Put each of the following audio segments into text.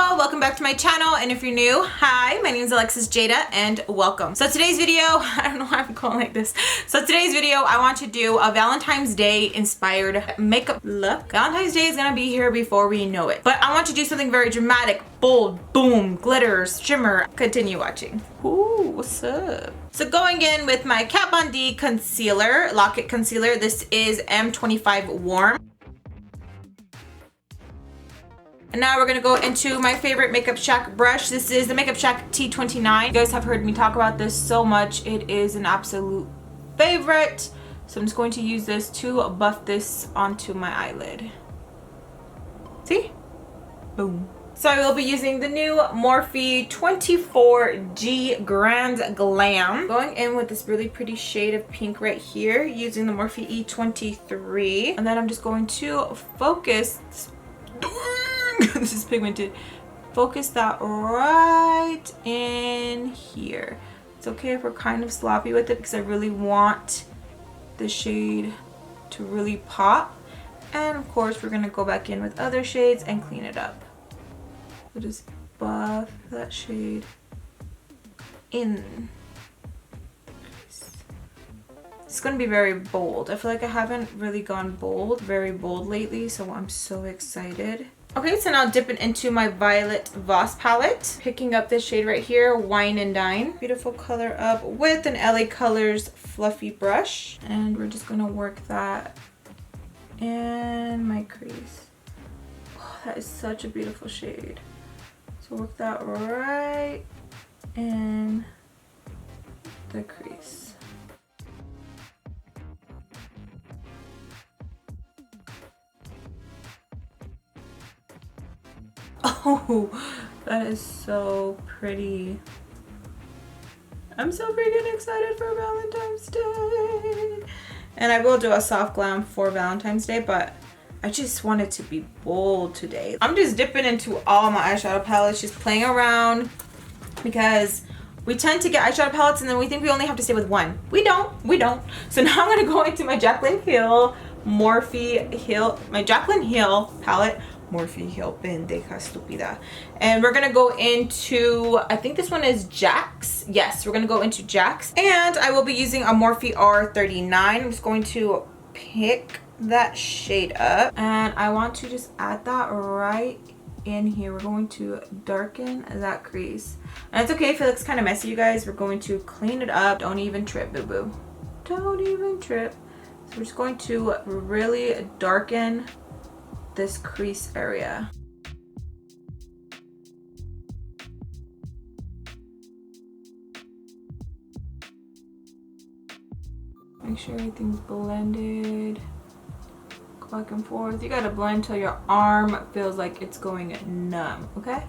Hello, welcome back to my channel, and if you're new, hi, my name is Alexisjayda and welcome. So today's video, I don't know why I'm going like this. So today's video, I want to do a Valentine's Day inspired makeup look. Valentine's Day is gonna be here before we know it, but I want to do something very dramatic, bold, boom, glitters, shimmer. Continue watching. Ooh, what's up? So going in with my KatVonD concealer, Lock-It concealer. This is M25 Warm. And now we're gonna go into my favorite MakeupShack brush. This is the MakeupShack T29. You guys have heard me talk about this so much. It is an absolute favorite. So I'm just going to use this to buff this onto my eyelid. See? Boom. So I will be using the new Morphe 24G Grand Glam. Going in with this really pretty shade of pink right here, using the Morphe E23. And then I'm just going to focus. This is pigmented. Focus that right in here. It's okay if we're kind of sloppy with it because I really want the shade to really pop. And of course we're gonna go back in with other shades and clean it up. So just buff that shade in. It's gonna be very bold. I feel like I haven't really gone very bold lately, so I'm so excited. Okay, so now dipping into my violet Voss palette. Picking up this shade right here, Wine and Dine. Beautiful color up with an LA Colors fluffy brush. And we're just gonna work that in my crease. Oh, that is such a beautiful shade. So work that right in the crease. Oh, that is so pretty. I'm so freaking excited for Valentine's Day. And I will do a soft glam for Valentine's Day, but I just wanted to be bold today. I'm just dipping into all my eyeshadow palettes, just playing around, because we tend to get eyeshadow palettes and then we think we only have to stay with one. We don't. So now I'm gonna go into my Jaclyn Hill, Morphe Hill, my Jaclyn Hill palette. Morphe Hill, pendeja estúpida. And we're gonna go into, I think this one is Jack's. Yes, we're gonna go into Jack's. And I will be using a Morphe R39. I'm just going to pick that shade up. And I want to just add that right in here. We're going to darken that crease. And it's okay if it looks kind of messy, you guys. We're going to clean it up. Don't even trip, boo-boo. Don't even trip. So we're just going to really darken this crease area. Make sure everything's blended. Go back and forth. You gotta blend till your arm feels like it's going numb, okay?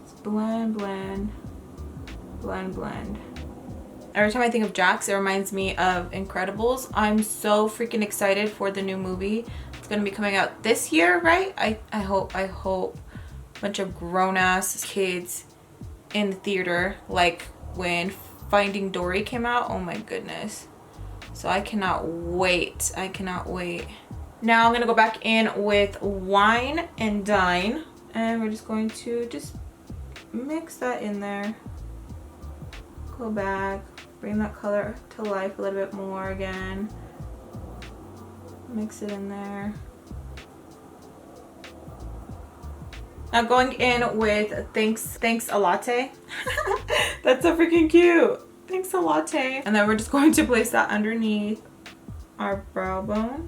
Just blend, blend, blend, blend. Every time I think of Jax, it reminds me of Incredibles. I'm so freaking excited for the new movie. It's gonna be coming out this year, right? I hope a bunch of grown-ass kids in the theater, like when Finding Dory came out. Oh my goodness. So I cannot wait. I cannot wait. Now I'm gonna go back in with Wine and Dine, and we're just going to just mix that in there. Go back, bring that color to life a little bit more again. Mix it in there. Now going in with Thanks a Latte. That's so freaking cute. Thanks a Latte. And then we're just going to place that underneath our brow bone.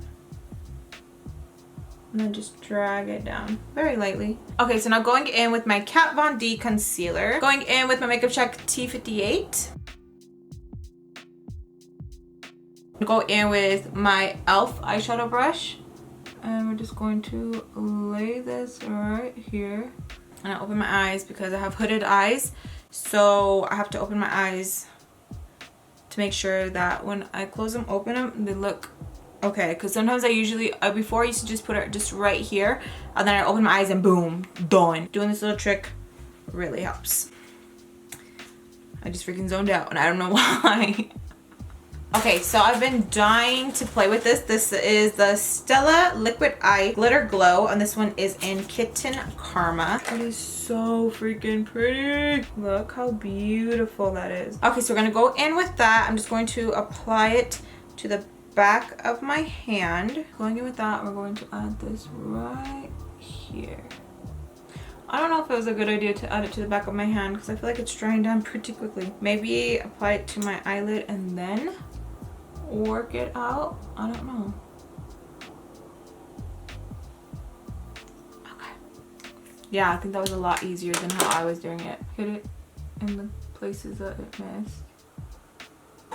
And then just drag it down very lightly. Okay, so now going in with my KatVonD concealer. Going in with my MakeupShack T58. Go in with my E.L.F eyeshadow brush, and we're just going to lay this right here. And I open my eyes because I have hooded eyes, so I have to open my eyes to make sure that when I close them, open them, they look okay. Because sometimes I usually, before I used to just put it just right here, and then I open my eyes and boom, done. Doing this little trick really helps. I just freaking zoned out and I don't know why. Okay, so I've been dying to play with this. This is the Stilla Liquid Eye Glitter Glow, and this one is in Kitten Karma. It is so freaking pretty. Look how beautiful that is. Okay, so we're gonna go in with that. I'm just going to apply it to the back of my hand. Going in with that, we're going to add this right here. I don't know if it was a good idea to add it to the back of my hand because I feel like it's drying down pretty quickly. Maybe apply it to my eyelid and then work it out. I don't know. Okay. Yeah, I think that was a lot easier than how I was doing it. Hit it in the places that it missed.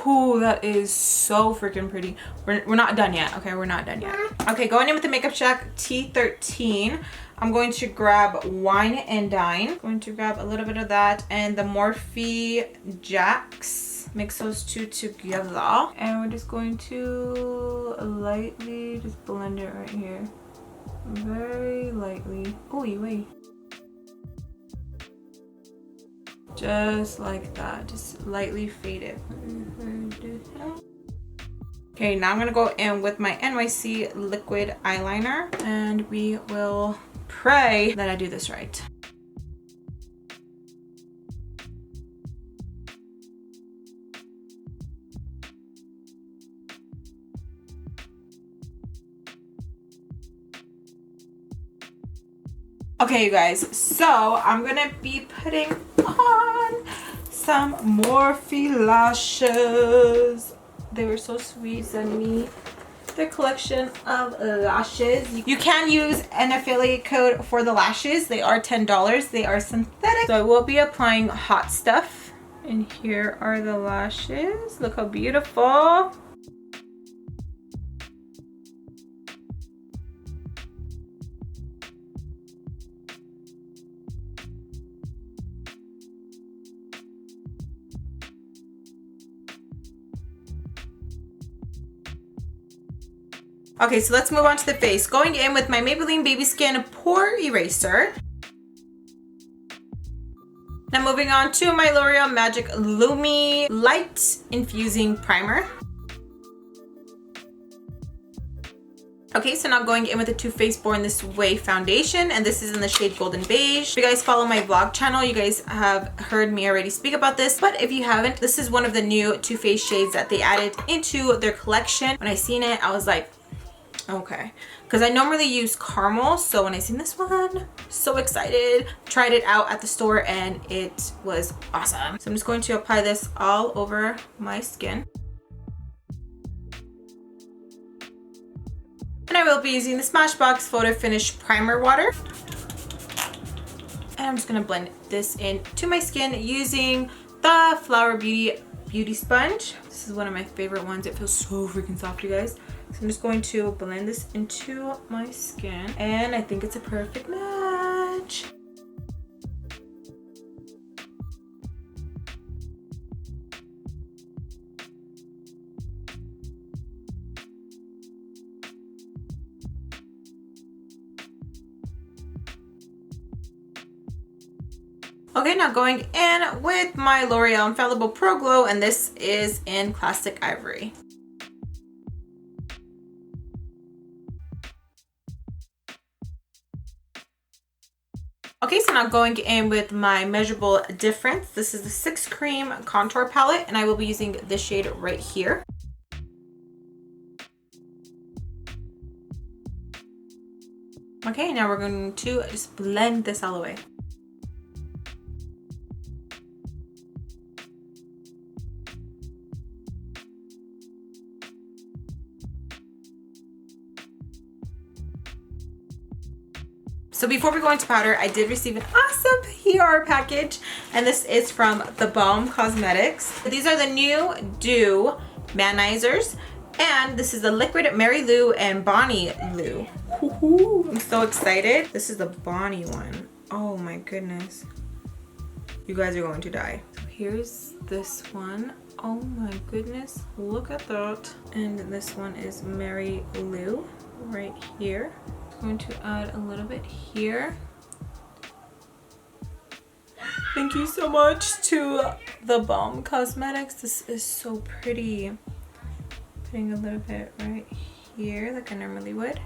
Ooh, that is so freaking pretty. We're not done yet. Okay, we're not done yet. Okay, going in with the MakeupShack T13. I'm going to grab Wine and Dine. I'm going to grab a little bit of that and the Morphe Jacks. Mix those two together. And we're just going to lightly just blend it right here. Very lightly. Oh, wait. Just like that. Just lightly fade it. Okay, now I'm gonna go in with my NYC Liquid Eyeliner and we will pray that I do this right. Okay, you guys, so I'm gonna be putting on some Morphe lashes. They were so sweet, sending me their collection of lashes. You can use an affiliate code for the lashes. They are $10. They are synthetic. So I will be applying hot stuff. And here are the lashes. Look how beautiful. Okay, so let's move on to the face. Going in with my Maybelline Baby Skin Pore Eraser. Now moving on to my L'Oreal Magic Lumi Light Infusing Primer. Okay, so now going in with the Too Faced Born This Way foundation, and this is in the shade Golden Beige. If you guys follow my vlog channel, you guys have heard me already speak about this, but if you haven't, this is one of the new Too Faced shades that they added into their collection. When I seen it, I was like, okay, because I normally use caramel, so when I seen this one, so excited. Tried it out at the store and it was awesome. So I'm just going to apply this all over my skin. And I will be using the Smashbox Photo Finish Primer Water. And I'm just gonna blend this into my skin using the Flower Beauty Sponge. This is one of my favorite ones. It feels so freaking soft, you guys. So I'm just going to blend this into my skin, and I think it's a perfect match. Okay, now going in with my L'Oreal Infallible Pro Glow, and this is in Classic Ivory. Okay, so now going in with my Measurable Difference. This is the 6 Cream Contour Palette, and I will be using this shade right here. Okay, now we're going to just blend this all the way. So before we go into powder, I did receive an awesome PR package, and this is from The Balm Cosmetics. These are the new Dew Manizers, and this is the Liquid Mary Lou and Bonnie Lou. I'm so excited. This is the Bonnie one. Oh my goodness. You guys are going to die. So here's this one. Oh my goodness, look at that. And this one is Mary Lou right here. Going to add a little bit here. Thank you so much to The Balm Cosmetics. This is so pretty. Doing a little bit right here like I normally would.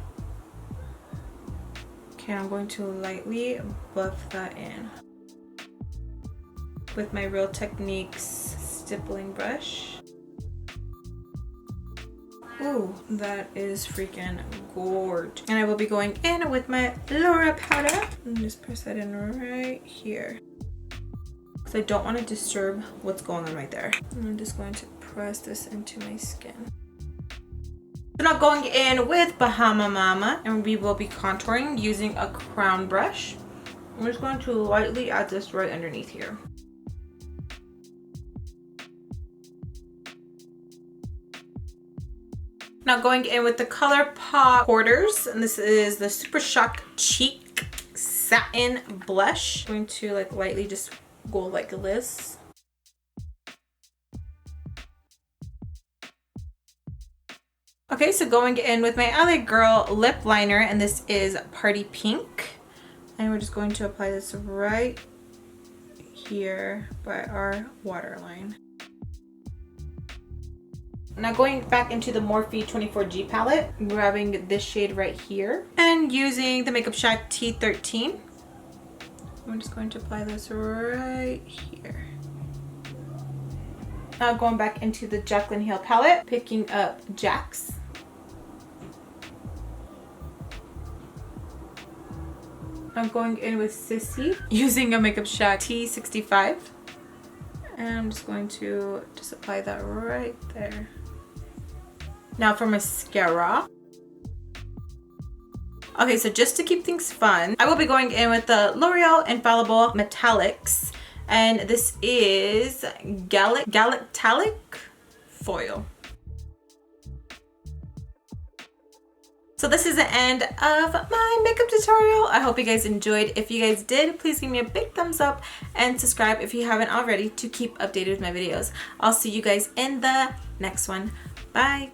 Okay, I'm going to lightly buff that in with my Real Techniques stippling brush. Ooh, that is freaking gorgeous. And I will be going in with my Laura powder and just press that in right here. Because I don't want to disturb what's going on right there. I'm just going to press this into my skin. So now going in with Bahama Mama, and we will be contouring using a crown brush. I'm just going to lightly add this right underneath here. Now going in with the ColourPop Porters, and this is the Super Shock Cheek Satin Blush. I'm going to like lightly just go like this. Okay, so going in with my LA Girl lip liner, and this is Party Pink. And we're just going to apply this right here by our waterline. Now going back into the Morphe E23 palette, grabbing this shade right here, and using the TheMakeupShack T13. I'm just going to apply this right here. Now going back into the Jaclyn Hill palette, picking up Jax. I'm going in with Sissy, using a TheMakeupShack T65. And I'm just going to just apply that right there. Now for mascara. Okay, so just to keep things fun, I will be going in with the L'Oreal Infallible Metallics. And this is Galactalic Foil. So this is the end of my makeup tutorial. I hope you guys enjoyed. If you guys did, please give me a big thumbs up and subscribe if you haven't already to keep updated with my videos. I'll see you guys in the next one. Bye.